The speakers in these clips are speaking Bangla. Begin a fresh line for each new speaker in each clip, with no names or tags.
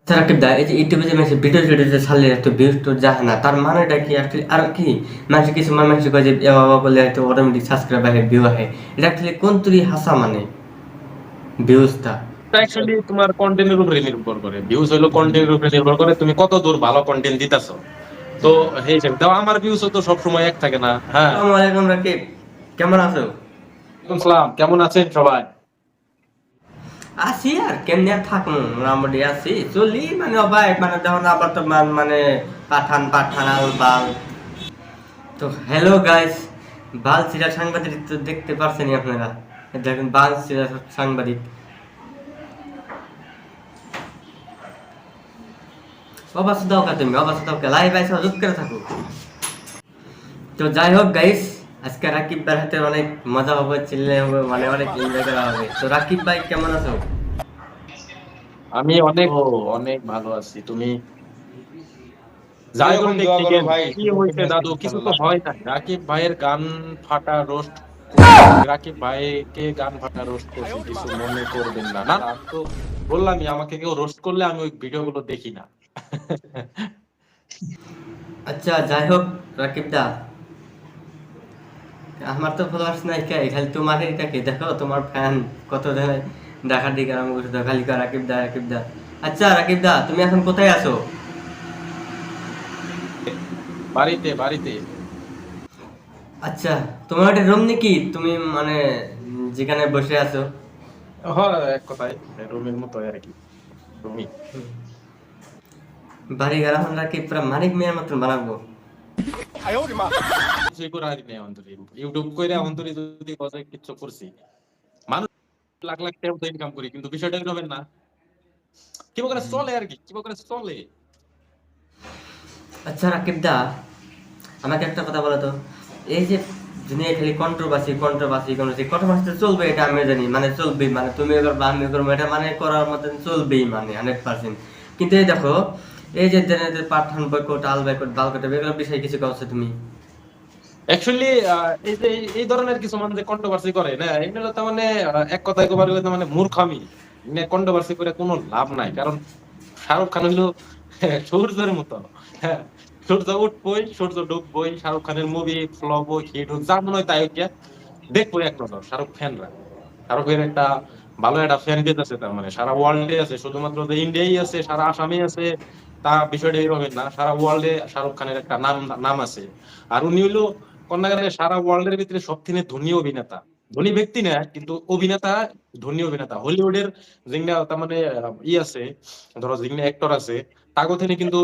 আচ্ছা রাকিব দা, এই যে ইউটিউবে যে মানুষ ভিডিও টিডিও ছাড়লে এত ভিউজ তো যায় না, তার মানেটা কি আসলে? আর কি মানুষ কিছু মানুষ কয় যে এ বাবা বলে হয়তো অটোমেটিক সাবস্ক্রাইব আহে, ভিউ আহে, এটা আসলে কোন তুই হাসা মানে ভিউজটা?
এটা অ্যাকচুয়ালি তোমার কন্টেন্টের উপরে নির্ভর করে। ভিউজ হলো কন্টেন্টের উপরে নির্ভর করে, তুমি কত দূর ভালো কন্টেন্ট দিতেছো। তো সেই হিসেবে দাও, আমার ভিউজ তো সব সময় এক থাকে না। হ্যাঁ,
আসসালামু আলাইকুম রাকিব, কেমন আছো?
ওয়ালাইকুম সালাম, কেমন আছেন সবাই?
আছি আর কেমনি আর থাকবো, মোটামুটি আছি চলি, মানে ভাই মানে যখন আবার তো মানে পাঠান পাঠান আল বাল। তো হ্যালো গাইস, বাল সিরা সাংবাদিক তো দেখতে পারছেন আপনারা, দেখেন বাল সিরা সাংবাদিক। অবাস দাও কা তুমি, অবাস দাও কা, লাইভ আইসা চুপ করে থাকো। তো যাই হোক গাইস, আজকে রাকিব ভাইয়ের হাতে অনেক মজা হবে, চিল্লে হবে, মানে অনেক এনজয় করা হবে। তো রাকিব ভাই কেমন আছো?
আমি অনেক অনেক ভালো আছি। তুমি
এরকম
জায়গন
দোয়া করো
টেকনিকের
ভাই,
কি
যতক্ষণ
হয়েছে
আজকে
দাদু? কিছু তো
ইনশাল্লাহ।
হয় নাই। রাকিব ভাইয়ের গান ফাটা রোস্ট করছি, রাকিব ভাইকে গান ফাটা রোস্ট করছি, কিছু মনে করবেন না। না, আমি তো বললামই, আমাকে কেউ রোস্ট করলে আমি ওই ভিডিও গুলো দেখি না।
আচ্ছা যাই হোক রাকিব দা, আমার তো ফলোয়ার্স নাই, কে খালি তোমার এটাকে দেখো, তোমার ফ্যান কত ধরনের দেখার দিকে আরম্ভ করছো তো, খালি কয় রাকিব দা রাকিব দা। আচ্ছা রাকিব দা, তুমি এখন কোথায় আছো?
বাড়িতে বাড়িতে।
আচ্ছা, তোমার একটা রুম নাকি তুমি, মানে যেখানে বসে আছো?
হয়, এক কথায় রুমের মতো আর কি। রুমি
বাড়ি ঘর এখন রাকিব পুরা মানিক মেয়ের মতন বানাবো।
কিছুই করা হয় নাই অন্তরে। ইউটিউব কইরা অন্তরে যদি কথা কিছু করছি, মানুষ লাখ লাখ টাকা ইনকাম করি, কিন্তু বিষয়টা এরকম না। কি করে চলে আর কি, কি করে চলে।
আচ্ছা রাকিব দা, আমাকে একটা কথা বলো তো, এই যে দুনিয়া খালি কন্ট্রোভার্সি কন্ট্রোভার্সি কন্ট্রোভার্সি কন্ট্রোভার্সি তো চলবে, এটা আমি জানি, মানে চলবেই, মানে তুমি করবো আমি করবো, এটা মানে করার মতন চলবেই, মানে 100%। কিন্তু এই দেখো, এই যে পাঠান বয়কট আল বয়কট বাল বয়কট, এগুলো বিষয়ে কিছু কথা তুমি?
অ্যাকচুয়ালি এই যে এই ধরনের কিছু মানুষ যে কন্ট্রোভার্সি করে না, এগুলো তো মানে এক কথায় কবার গেলে তো মানে মূর্খামি। কন্ট্রোভার্সি করে কোনো লাভ নাই, কারণ শাহরুখ খান হইলো সূর্যের মতো। হ্যাঁ, সূর্য উঠবই, সূর্য ডুববই, শাহরুখ খানের মুভি ফ্লপ হোক হিট হোক, যা মনে হয় তাই হোক, দেখবো এক নজর শাহরুখ ফ্যানরা। শাহরুখের একটা ভালো একটা ফ্যান বেস আছে, তার মানে সারা ওয়ার্ল্ডে আছে, শুধুমাত্র যে ইন্ডিয়াই আছে, সারা আসামে আছে তা বিষয়টা এরকম না। সারা ওয়ার্ল্ডে শাহরুখ খানের একটা নাম নাম আছে। আর উনি হইলো কন্যাগারে সারা ওয়ার্ল্ডের ভিতরে সব থেকে ধনী অভিনেতা। ধনী ব্যক্তি না, কিন্তু অভিনেতা, ধনী অভিনেতা। হলিউডের যেগুলা তার মানে আছে, ধরো যেগুলা অ্যাক্টর আছে, তাগো থেকে কিন্তু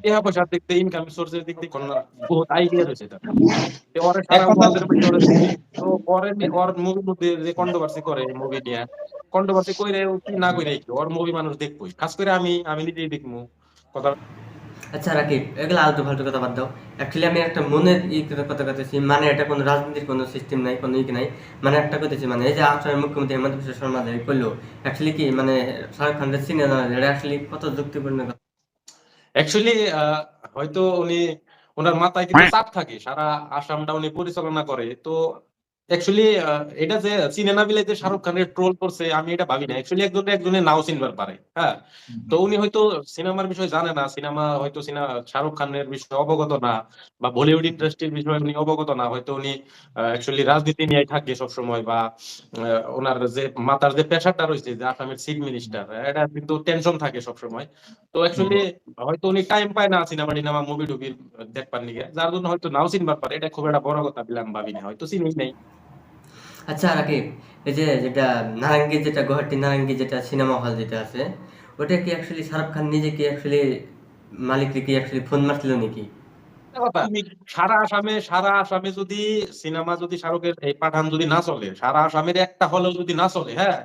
টাকা পয়সার দিক দিয়ে, ইনকাম সোর্সের দিক দিয়ে কন্যা বহুত আইডিয়া রয়েছে তার। ওরে সারা
এখন
ওয়ার্ল্ডের মধ্যে ওরে চিনি। তো ওর ওর মুভির মধ্যে যে কন্ট্রোভার্সি করে, মুভি নিয়ে কন্ট্রোভার্সি কইরে কি না কইরে কি, ওর মুভি মানুষ দেখবই। খাস করে আমি আমি নিজেই দেখবো কথা।
আচ্ছা রাকিব, এগুলো আলতু ফালতু কথা বাদ দাও। অ্যাকচুয়ালি আমি একটা মনের কথা কথাছি, মানে এটা কোনো রাজনীতির কোনো সিস্টেম নাই, কোনো নাই, মানে একটা কথাছি, মানে এই যে আসামের মুখ্যমন্ত্রী হেমন্ত বিশ্ব শর্মা যে করলো, অ্যাকচুয়ালি কি মানে শাহরুখ খানের সিনেমা, এটা আসলে কত যুক্তিপূর্ণ কথা?
অ্যাকচুয়ালি হয়তো উনি, ওনার মাথায় কিন্তু চাপ থাকে, সারা আসামটা উনি পরিচালনা করে। তো অ্যাকচুয়ালি এটা যে সিনেমা বিলাইতে শাহরুখ খানের ট্রোল করছে, আমি এটা ভাবি না। অ্যাকচুয়ালি একজনে নাও চিনবার পারে। হ্যাঁ, তো উনি হয়তো সিনেমার বিষয়ে জানে না, সিনেমা হয়তো শাহরুখ খানের বিষয়ে অবগত না, বা বলিউড ইন্ডাস্ট্রির বিষয়ে উনি অবগত না। হয়তো উনি অ্যাকচুয়ালি রাজনীতি নিয়ে থাকে সবসময়, বা ওনার যে মাথার যে প্রেশারটা রয়েছে, যে আসামের চিফ মিনিস্টার, এটা কিন্তু টেনশন থাকে সবসময়। তো অ্যাকচুয়ালি হয়তো উনি টাইম পায় না সিনেমা টিনেমা মুভি টুভি দেখবার নিগে, যার জন্য হয়তো নাও চিনবার পারে। এটা খুব একটা বড় কথা বলে আমি ভাবি না, হয়তো চিনি নাই।
আচ্ছা রাকিব, এই যে যেটা নারাঙ্গি, যেটা গুয়াহাটি নারাঙ্গি যেটা সিনেমা হল যেটা আছে, ওটা কি অ্যাকচুয়ালি শাহরুখ খান নিজে কি অ্যাকচুয়ালি মালিককে কি অ্যাকচুয়ালি ফোন মারছিল নাকি?
একটা কথা, তুমি সারা আসামে যদি সিনেমা, যদি শাহরুখের এই পাঠান যদি না চলে, সারা আসামের একটা হলেও যদি না চলে, হ্যাঁ,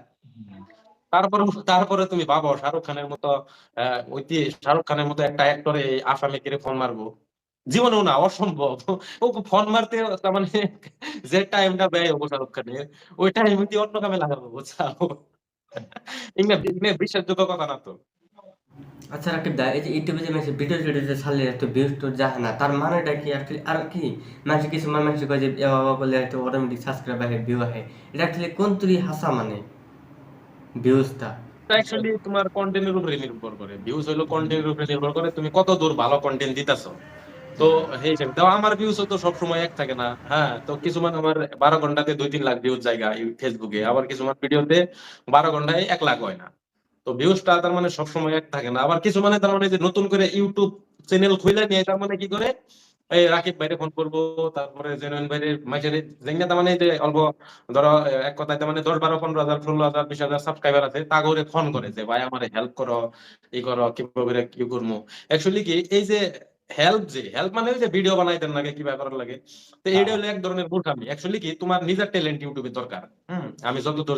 তারপরে তারপরে তুমি ভাবো শাহরুখ খানের মতো শাহরুখ খানের মতো একটা অ্যাক্টরে আসামে কেড়ে ফোন মারবো? জীবনেও না, অসম্ভব। ও ফোন মারতে তার মানে যে টাইমটা ব্যয় হবো শাহরুখ খানের, ওই টাইম দিয়ে অন্য কামে লাগাবো, বুঝছো? এগুলা বিশ্বাসযোগ্য কথা না তো।
আচ্ছা রাকিব দা, এই যে ইউটিউবে যে মানুষ ভিডিও টিডিও ছাড়লে এত ভিউজ তো যায় না, তার মানেটা কি আসলে? আর কি মানুষ কিছু মানুষ কয় যে এ বাবা বলে হয়তো অটোমেটিক সাবস্ক্রাইব আহে, ভিউ আহে, এটা আসলে কোন তুই হাসা মানে ভিউজটা?
অ্যাকচুয়ালি তোমার কন্টেন্টের উপরে নির্ভর করে, ভিউজ হলো কন্টেন্টের উপরে নির্ভর করে, তুমি কত দূর ভালো কন্টেন্ট দিতেছো। তো সেই হিসেবে তো আমার ভিউজ তো সবসময় এক থাকে না। হ্যাঁ, তো কিছুমান আমার 12 ঘন্টাতে 2-3 লাখ ভিউজ জায়গা ফেসবুকে, আবার কিছুমান ভিডিওতে 12 ঘন্টায় 1 লাখ হয় না। তো ভিউজটা তার মানে সবসময় এক থাকে না। আবার কিছু মানে তার মানে যে নতুন করে ইউটিউব চ্যানেল খুলে নিয়ে তার মানে কি করে, এই রাকিব ভাইরে ফোন করবো, তারপরে জেনুইন ভাইরে মাইসেরে যেগুলা তার মানে যে অল্প ধরো এক কথায় তার মানে 10, 12, 15 হাজার, 16 হাজার, 20 হাজার সাবস্ক্রাইবার আছে, তা করে ফোন করে যে ভাই আমার হেল্প করো, ই করো, কিভাবে করে কি করবো। অ্যাকচুয়ালি কি এই যে হেল্প, যে হেল্প মানে ওই যে ভিডিও বানাইতেন লাগে কি ব্যাপার লাগে, তো এইটা
হ্যাঁ
হলো এক ধরনের মূর্খামি। অ্যাকচুয়ালি কি তোমার নিজের ট্যালেন্ট ইউটিউবে দরকার। আমি যতদূর